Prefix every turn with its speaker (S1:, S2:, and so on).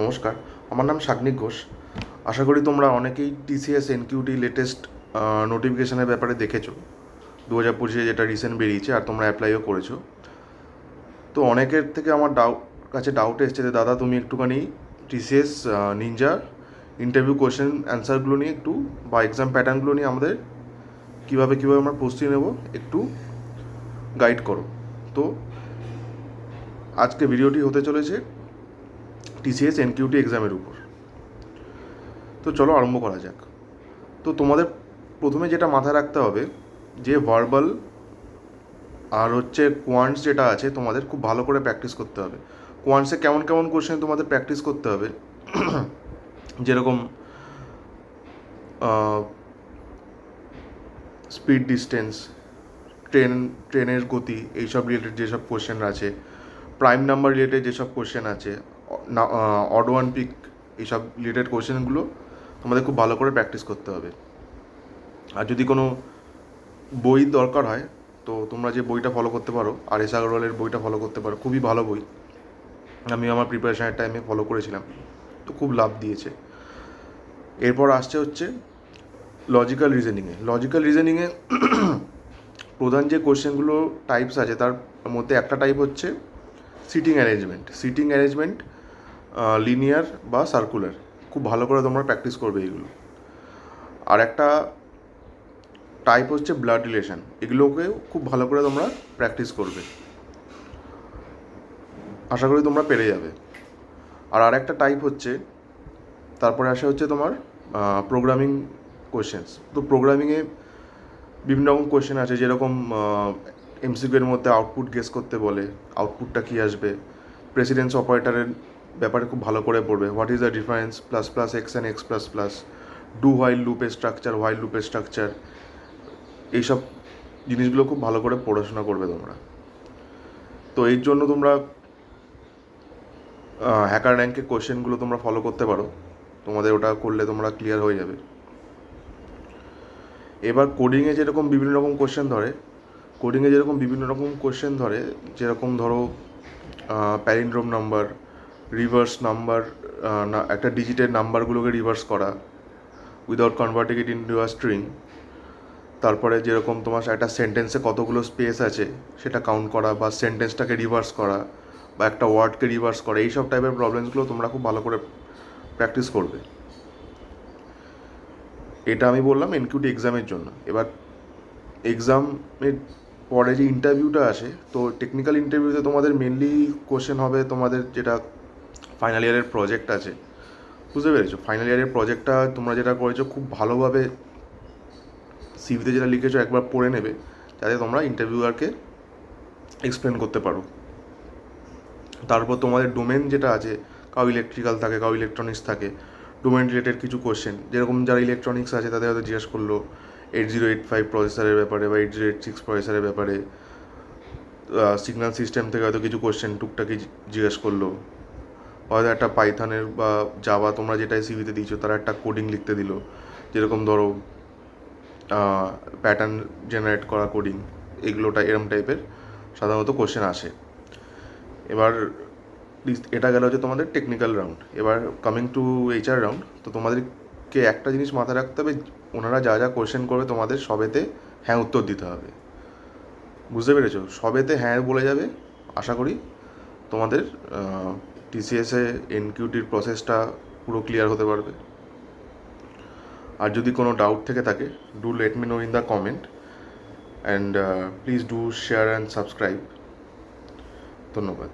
S1: নমস্কার, আমার নাম সাগ্নিক ঘোষ। আশা করি তোমরা অনেকেই টিসিএস এনকিউটি লেটেস্ট নোটিফিকেশনের ব্যাপারে দেখেছো। 2025 যেটা রিসেন্ট বেরিয়েছে আর তোমরা অ্যাপ্লাইও করেছো। তো অনেকের থেকে আমার কাছে ডাউট এসছে যে দাদা তুমি একটুখানি টিসিএস নিনজা ইন্টারভিউ কোয়েশ্চেন অ্যান্সারগুলো নিয়ে একটু বা এক্সাম প্যাটার্নগুলো নিয়ে আমাদের কীভাবে আমরা প্রস্তুতি নেব একটু গাইড করো। তো আজকে ভিডিওটি হতে চলেছে টিসিএস এনকিউটি এক্সামের উপর। তো চলো আরম্ভ করা যাক। তো তোমাদের প্রথমে যেটা মাথায় রাখতে হবে যে ভার্বাল আর হচ্ছে কোয়ান্টস যেটা আছে তোমাদের খুব ভালো করে প্র্যাকটিস করতে হবে। কোয়ান্টসে কেমন কেমন কোশ্চেন তোমাদের প্র্যাকটিস করতে হবে, যেরকম স্পিড ডিস্টেন্স, ট্রেনের গতি, এইসব রিলেটেড যেসব কোশ্চেন আছে, প্রাইম নাম্বার রিলেটেড যেসব কোশ্চেন আছে, অড ওয়ান পিক, এইসব রিলেটেড কোশ্চেনগুলো তোমাদের খুব ভালো করে প্র্যাকটিস করতে হবে। আর যদি কোনো বই দরকার হয় তো তোমরা যে বইটা ফলো করতে পারো, আর এস আগরওয়ালের বইটা ফলো করতে পারো, খুবই ভালো বই। আমি আমার প্রিপারেশনের টাইমে ফলো করেছিলাম, তো খুব লাভ দিয়েছে। এরপর আসছে হচ্ছে লজিক্যাল রিজনিংয়ে প্রধান যে কোশ্চেনগুলো টাইপস আছে তার মধ্যে একটা টাইপ হচ্ছে সিটিং অ্যারেঞ্জমেন্ট, লিনিয়ার বা সার্কুলার। খুব ভালো করে তোমরা প্র্যাকটিস করবে এইগুলো। আর একটা টাইপ হচ্ছে ব্লাড রিলেশন, এগুলোকেও খুব ভালো করে তোমরা প্র্যাকটিস করবে। আশা করি তোমরা পেরে যাবে। আর আরেকটা টাইপ হচ্ছে, তারপরে আসা হচ্ছে তোমার প্রোগ্রামিং কোয়েশ্চেন্স। তো প্রোগ্রামিংয়ে বিভিন্ন রকম কোয়েশ্চেন আছে, যেরকম এমসিকিউর মধ্যে আউটপুট গেস করতে বলে, আউটপুটটা কী আসবে। প্রেসিডেন্স অপারেটরের ব্যাপারে খুব ভালো করে পড়বে, what is the difference plus plus x and x plus plus, do while লুপের স্ট্রাকচার, এইসব জিনিসগুলো খুব ভালো করে পড়াশোনা করবে তোমরা। তো এর জন্য তোমরা হ্যাকার র্যাঙ্কের কোয়েশ্চেনগুলো তোমরা ফলো করতে পারো, তোমাদের ওটা করলে তোমরা ক্লিয়ার হয়ে যাবে। এবার কোডিংয়ে যেরকম বিভিন্ন রকম কোয়েশ্চেন ধরে, যেরকম ধরো প্যালিন্ড্রোম নাম্বার, রিভার্স নাম্বার, একটা ডিজিটের নাম্বারগুলোকে রিভার্স করা without converting it into a string. তারপরে যেরকম তোমার একটা সেন্টেন্সে কতগুলো স্পেস আছে সেটা কাউন্ট করা, বা সেন্টেন্সটাকে রিভার্স করা, বা একটা ওয়ার্ডকে রিভার্স করা, এইসব টাইপের প্রবলেমসগুলো তোমরা খুব ভালো করে প্র্যাকটিস করবে। এটা আমি বললাম এনকিউটি এক্সামের জন্য। এবার এক্সামের পরে যে ইন্টারভিউটা আসে, তো টেকনিক্যাল ইন্টারভিউতে তোমাদের মেনলি কোশ্চেন হবে তোমাদের যেটা ফাইনাল ইয়ারের প্রজেক্ট আছে, বুঝতে পেরেছো? ফাইনাল ইয়ারের প্রজেক্টটা তোমরা যেটা করেছো খুব ভালোভাবে সিভিতে যেটা লিখেছো একবার পড়ে নেবে, যাতে তোমরা ইন্টারভিউয়ারকে এক্সপ্লেন করতে পারো। তারপর তোমাদের ডোমেন যেটা আছে, কাউ ইলেকট্রিক্যাল থাকে, কাউ ইলেকট্রনিক্স থাকে, ডোমেন রিলেটেড কিছু কোশ্চেন, যেরকম যারা ইলেকট্রনিক্স আছে তাদের হয়তো জিজ্ঞেস করলো 8085 প্রসেসরের ব্যাপারে বা 8086 প্রসেসরের ব্যাপারে, সিগন্যাল সিস্টেম থেকে হয়তো কিছু কোশ্চেন টুকটাকি জিজ্ঞেস করলো, হয়তো একটা পাইথনের বা জাভা তোমরা যেটাই সিভিতে দিয়েছো তারা একটা কোডিং লিখতে দিল, যেরকম ধরো প্যাটার্ন জেনারেট করা কোডিং, এগুলোটা এরম টাইপের সাধারণত কোশ্চেন আসে। এবার এটা গেল হচ্ছে তোমাদের টেকনিক্যাল রাউন্ড। এবার কামিং টু এইচআর রাউন্ড। তো তোমাদেরকে একটা জিনিস মাথায় রাখতে হবে, ওনারা যা যা কোশ্চেন করবে তোমাদের সবেতে হ্যাঁ উত্তর দিতে হবে, বুঝতে পেরেছো? সবেতে হ্যাঁ বলে যাবে। আশা করি তোমাদের টিসিএসে এনকিউটির প্রসেসটা পুরো ক্লিয়ার হতে পারবে। আর যদি কোনো ডাউট থেকে থাকে, do let me no in the comment, and please do share and subscribe. ধন্যবাদ।